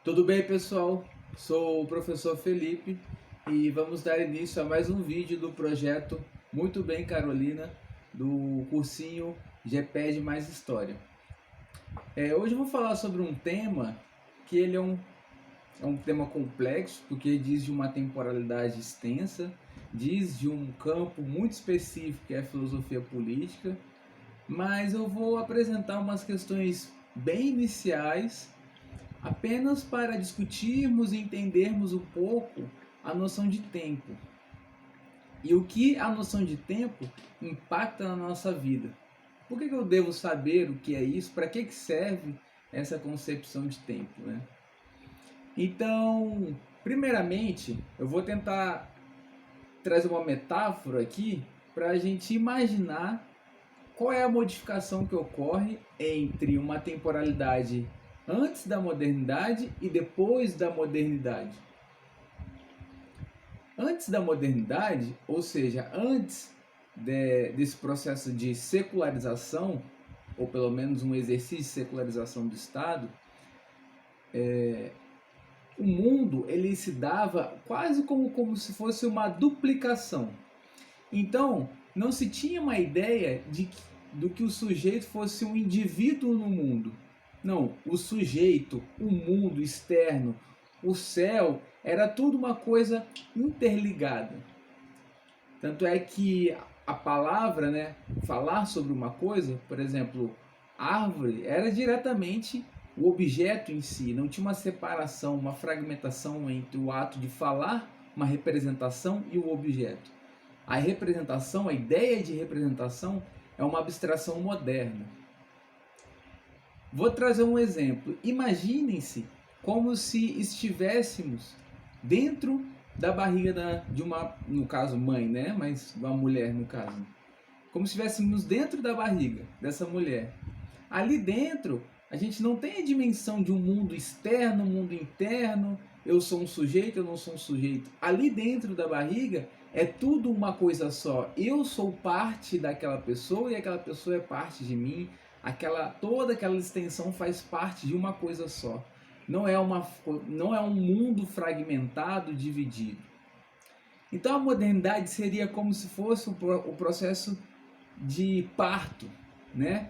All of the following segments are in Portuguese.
Tudo bem, pessoal? Sou o professor Felipe e vamos dar início a mais um vídeo do projeto Muito Bem Carolina, do cursinho GPED mais História. Hoje eu vou falar sobre um tema que ele é um tema complexo, porque diz de uma temporalidade extensa, diz de um campo muito específico que é a filosofia política, mas eu vou apresentar umas questões bem iniciais apenas para discutirmos e entendermos um pouco a noção de tempo e o que a noção de tempo impacta na nossa vida. Por que eu devo saber o que é isso? Para que serve essa concepção de tempo, né? Então, primeiramente, eu vou tentar trazer uma metáfora aqui para a gente imaginar qual é a modificação que ocorre entre uma temporalidade antes da modernidade e depois da modernidade. Antes da modernidade, ou seja, antes desse processo de secularização, ou pelo menos um exercício de secularização do Estado, o mundo ele se dava quase como se fosse uma duplicação. Então, não se tinha uma ideia do que o sujeito fosse um indivíduo no mundo. Não, o sujeito, o mundo externo, o céu, era tudo uma coisa interligada. Tanto é que a palavra, né, falar sobre uma coisa, por exemplo, árvore, era diretamente o objeto em si, não tinha uma separação, uma fragmentação entre o ato de falar, uma representação e o objeto. A representação, a ideia de representação é uma abstração moderna. Vou trazer um exemplo. Imaginem-se como se estivéssemos dentro da barriga de uma, no caso mãe, né? Mas uma mulher no caso. Como se estivéssemos dentro da barriga dessa mulher. Ali dentro, a gente não tem a dimensão de um mundo externo, um mundo interno. Eu sou um sujeito, eu não sou um sujeito. Ali dentro da barriga é tudo uma coisa só. Eu sou parte daquela pessoa e aquela pessoa é parte de mim. Toda aquela extensão faz parte de uma coisa só. Não é um mundo fragmentado, dividido. Então a modernidade seria como se fosse o processo de parto, né?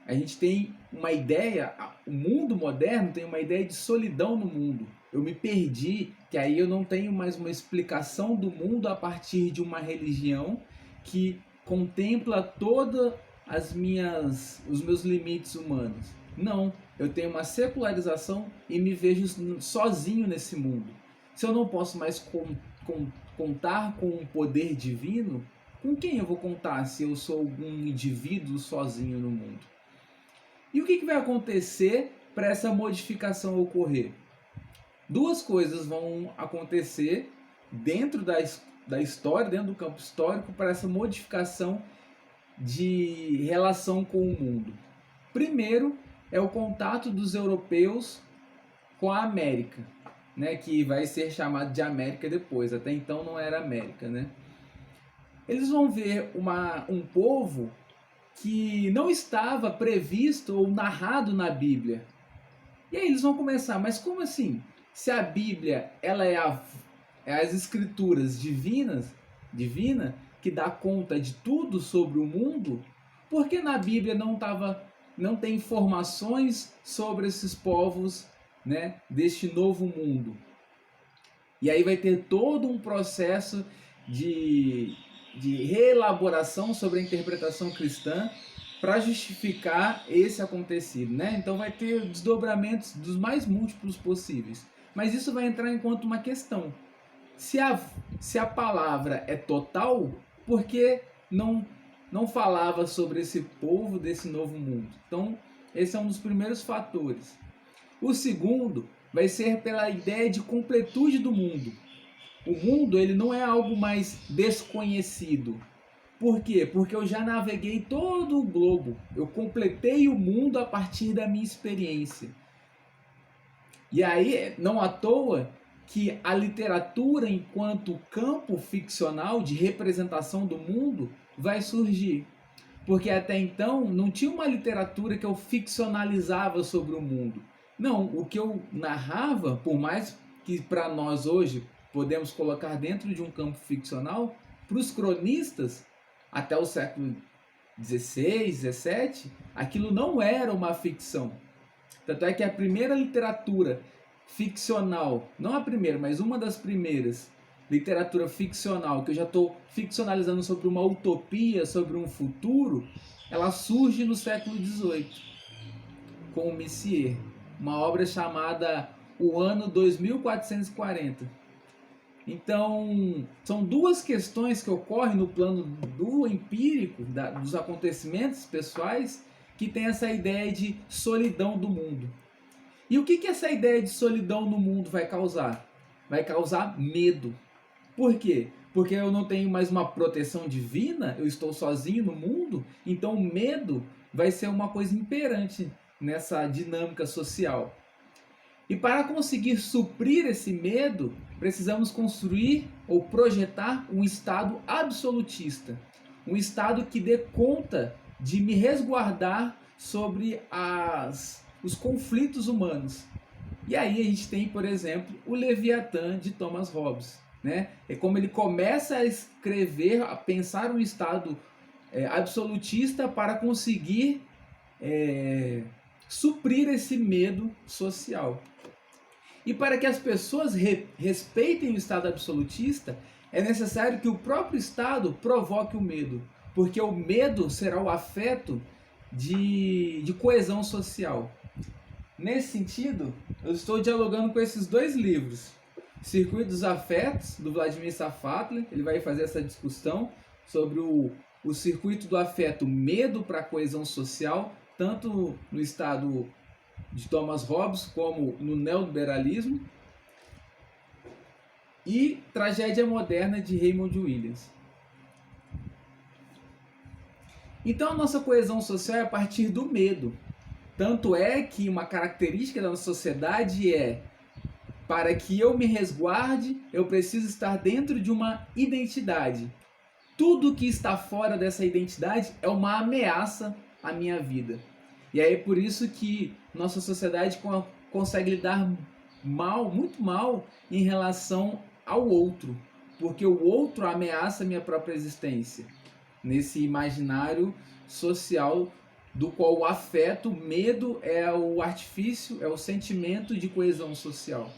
A gente tem uma ideia, o mundo moderno tem uma ideia de solidão no mundo. Eu me perdi, que aí eu não tenho mais uma explicação do mundo a partir de uma religião que contempla todos os meus limites humanos. Não, eu tenho uma secularização e me vejo sozinho nesse mundo. Se eu não posso mais contar com um poder divino, com quem eu vou contar se eu sou um indivíduo sozinho no mundo? E o que vai acontecer para essa modificação ocorrer? Duas coisas vão acontecer dentro da história, dentro do campo histórico, para essa modificação de relação com o mundo. Primeiro é o contato dos europeus com a América, né, que vai ser chamado de América depois, até então não era América, né? Eles vão ver um povo que não estava previsto ou narrado na Bíblia. E aí eles vão começar, mas como assim? Se a Bíblia ela é as escrituras divina que dá conta de tudo sobre o mundo, por que na Bíblia não tem informações sobre esses povos, né, deste novo mundo? E aí vai ter todo um processo de reelaboração sobre a interpretação cristã para justificar esse acontecido, né? Então vai ter desdobramentos dos mais múltiplos possíveis. Mas isso vai entrar enquanto uma questão. Se a palavra é total, por que não falava sobre esse povo desse novo mundo? Então, esse é um dos primeiros fatores. O segundo vai ser pela ideia de completude do mundo. O mundo ele não é algo mais desconhecido. Por quê? Porque eu já naveguei todo o globo. Eu completei o mundo a partir da minha experiência. E aí, não à toa que a literatura, enquanto campo ficcional de representação do mundo, vai surgir. Porque até então não tinha uma literatura que eu ficcionalizava sobre o mundo. Não, o que eu narrava, por mais que para nós hoje podemos colocar dentro de um campo ficcional, para os cronistas, até o século 16, 17, aquilo não era uma ficção. Tanto é que a primeira literatura ficcional, não a primeira, mas uma das primeiras literatura ficcional, que eu já estou ficcionalizando sobre uma utopia, sobre um futuro, ela surge no século XVIII, com o Messier, uma obra chamada O Ano 2440. Então, são duas questões que ocorrem no plano do empírico, dos acontecimentos pessoais, que tem essa ideia de solidão do mundo. E o que essa ideia de solidão no mundo vai causar? Vai causar medo. Por quê? Porque eu não tenho mais uma proteção divina, eu estou sozinho no mundo, então o medo vai ser uma coisa imperante nessa dinâmica social. E para conseguir suprir esse medo, precisamos construir ou projetar um Estado absolutista. Um Estado que dê conta de me resguardar sobre os conflitos humanos. E aí a gente tem, por exemplo, o Leviatã de Thomas Hobbes. Né? É como ele começa a escrever, a pensar um Estado absolutista para conseguir suprir esse medo social. E para que as pessoas respeitem o Estado absolutista, é necessário que o próprio Estado provoque o medo, porque o medo será o afeto de coesão social. Nesse sentido, eu estou dialogando com esses dois livros. Circuito dos Afetos, do Vladimir Safatli, ele vai fazer essa discussão sobre o circuito do afeto, medo para a coesão social, tanto no Estado de Thomas Hobbes como no neoliberalismo, e Tragédia Moderna de Raymond Williams. Então a nossa coesão social é a partir do medo. Tanto é que uma característica da nossa sociedade é: para que eu me resguarde, eu preciso estar dentro de uma identidade. Tudo que está fora dessa identidade é uma ameaça à minha vida. E aí é por isso que nossa sociedade consegue lidar mal, muito mal, em relação ao outro. Porque o outro ameaça a minha própria existência. Nesse imaginário social do qual o afeto, o medo é o artifício, é o sentimento de coesão social.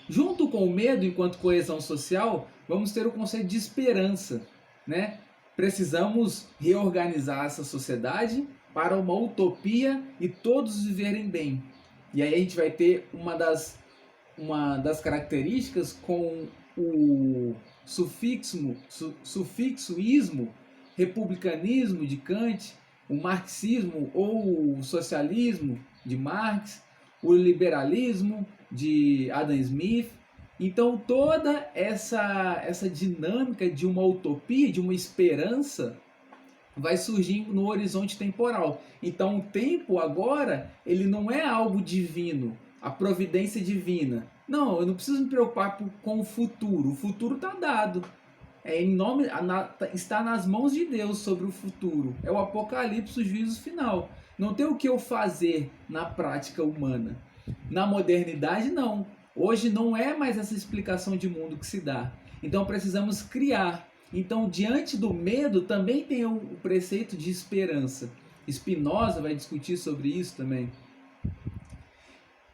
Junto com o medo, enquanto coesão social, vamos ter o conceito de esperança, né? Precisamos reorganizar essa sociedade para uma utopia e todos viverem bem. E aí a gente vai ter uma das características com o sufixo ismo, republicanismo de Kant, o marxismo ou o socialismo de Marx, o liberalismo de Adam Smith. Então toda essa dinâmica de uma utopia, de uma esperança, vai surgir no horizonte temporal. Então o tempo agora, ele não é algo divino, a providência divina. Não, eu não preciso me preocupar com o futuro está dado. Está nas mãos de Deus sobre o futuro. É o apocalipse, o juízo final. Não tem o que eu fazer na prática humana. Na modernidade, não. Hoje não é mais essa explicação de mundo que se dá. Então precisamos criar. Então, diante do medo, também tem o preceito de esperança. Spinoza vai discutir sobre isso também.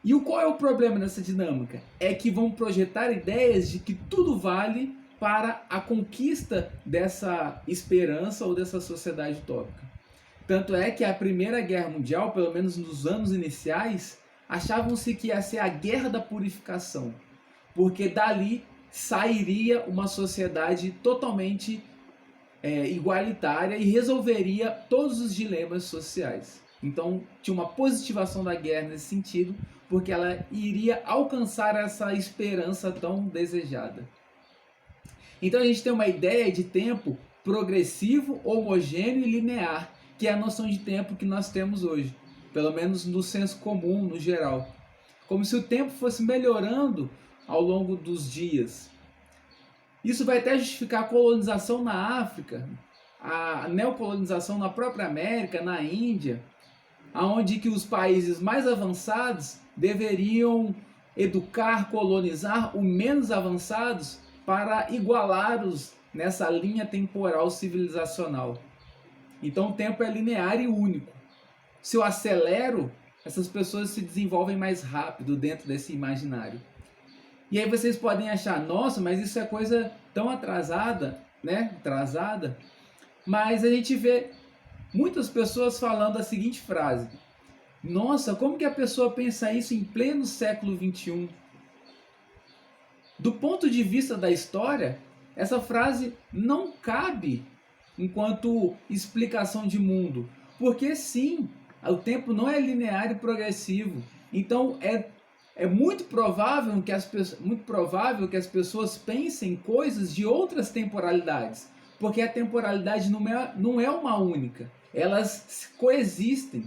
E qual é o problema nessa dinâmica? É que vão projetar ideias de que tudo vale para a conquista dessa esperança ou dessa sociedade utópica. Tanto é que a Primeira Guerra Mundial, pelo menos nos anos iniciais, achavam-se que ia ser a guerra da purificação, porque dali sairia uma sociedade totalmente igualitária e resolveria todos os dilemas sociais. Então tinha uma positivação da guerra nesse sentido, porque ela iria alcançar essa esperança tão desejada. Então a gente tem uma ideia de tempo progressivo, homogêneo e linear, que é a noção de tempo que nós temos hoje, pelo menos no senso comum, no geral. Como se o tempo fosse melhorando ao longo dos dias. Isso vai até justificar a colonização na África, a neocolonização na própria América, na Índia. aonde que os países mais avançados deveriam educar, colonizar os menos avançados para igualá-los nessa linha temporal civilizacional. Então o tempo é linear e único. Se eu acelero, essas pessoas se desenvolvem mais rápido dentro desse imaginário. E aí vocês podem achar, nossa, mas isso é coisa tão atrasada, né? Atrasada. Mas a gente vê muitas pessoas falando a seguinte frase: nossa, como que a pessoa pensa isso em pleno século XXI? Do ponto de vista da história, essa frase não cabe enquanto explicação de mundo. Porque sim, o tempo não é linear e progressivo. Então é muito provável que as pessoas pensem coisas de outras temporalidades. Porque a temporalidade não é uma única. Elas coexistem.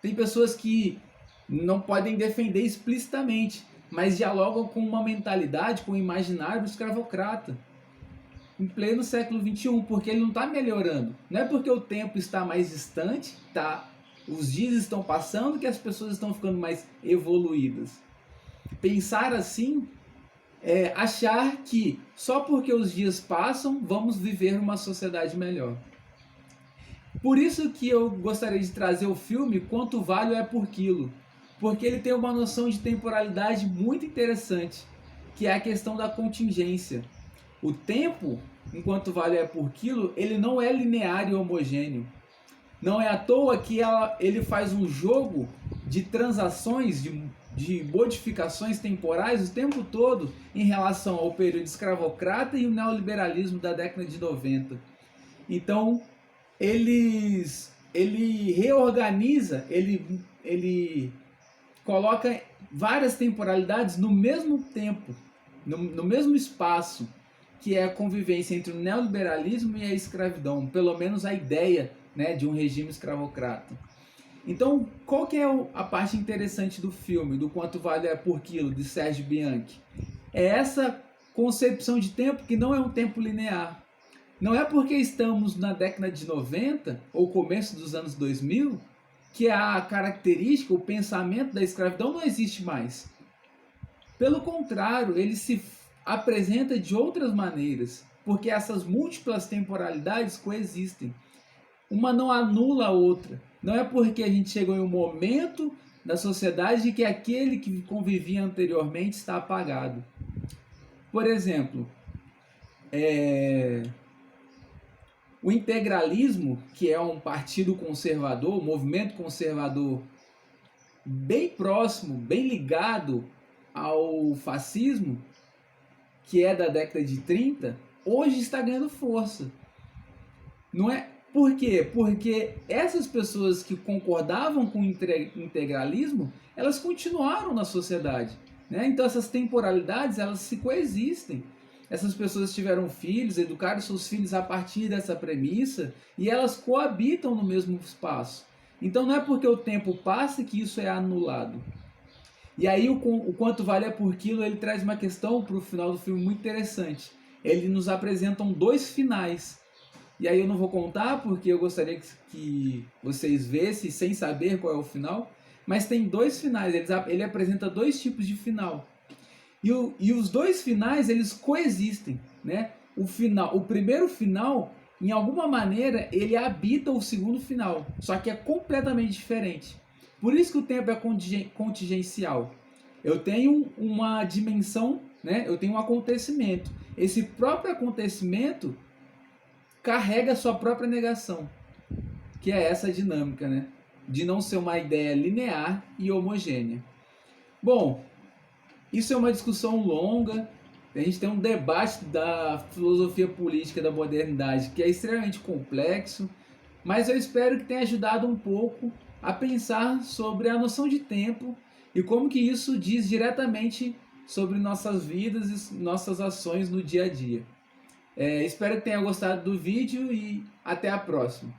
Tem pessoas que não podem defender explicitamente, mas dialogam com uma mentalidade, com o imaginário escravocrata. Em pleno século XXI, porque ele não está melhorando. Não é porque o tempo está mais distante, tá? Os dias estão passando que as pessoas estão ficando mais evoluídas. Pensar assim é achar que só porque os dias passam, vamos viver uma sociedade melhor. Por isso que eu gostaria de trazer o filme Quanto Vale é por Quilo, porque ele tem uma noção de temporalidade muito interessante, que é a questão da contingência. O tempo, enquanto vale é por quilo, ele não é linear e homogêneo. Não é à toa que ele faz um jogo de transações, de modificações temporais o tempo todo em relação ao período escravocrata e o neoliberalismo da década de 90. Então, ele reorganiza, ele coloca várias temporalidades no mesmo tempo, no mesmo espaço, que é a convivência entre o neoliberalismo e a escravidão, pelo menos a ideia, né, de um regime escravocrata. Então, qual que é a parte interessante do filme, do Quanto Vale é por Quilo, de Serge Bianchi? É essa concepção de tempo que não é um tempo linear. Não é porque estamos na década de 90 ou começo dos anos 2000 que a característica, o pensamento da escravidão não existe mais. Pelo contrário, ele se apresenta de outras maneiras, porque essas múltiplas temporalidades coexistem. Uma não anula a outra. Não é porque a gente chegou em um momento da sociedade que aquele que convivia anteriormente está apagado. Por exemplo, o integralismo, que é um partido conservador, um movimento conservador bem próximo, bem ligado ao fascismo, que é da década de 30, hoje está ganhando força. Não é? Por quê? Porque essas pessoas que concordavam com o integralismo, elas continuaram na sociedade, né? Então essas temporalidades, elas se coexistem. Essas pessoas tiveram filhos, educaram seus filhos a partir dessa premissa e elas coabitam no mesmo espaço. Então não é porque o tempo passa que isso é anulado. E aí o Quanto Vale é por Quilo, ele traz uma questão para o final do filme muito interessante. Ele nos apresentam dois finais. E aí eu não vou contar porque eu gostaria que vocês vissem sem saber qual é o final. Mas tem dois finais, ele apresenta dois tipos de final. E os dois finais, eles coexistem, né? O primeiro final, em alguma maneira, ele habita o segundo final. Só que é completamente diferente. Por isso que o tempo é contingencial. Eu tenho uma dimensão, né? Eu tenho um acontecimento. Esse próprio acontecimento carrega a sua própria negação, que é essa dinâmica, né? De não ser uma ideia linear e homogênea. Bom, isso é uma discussão longa. A gente tem um debate da filosofia política da modernidade que é extremamente complexo, mas eu espero que tenha ajudado um pouco a pensar sobre a noção de tempo e como que isso diz diretamente sobre nossas vidas e nossas ações no dia a dia. Espero que tenha gostado do vídeo e até a próxima.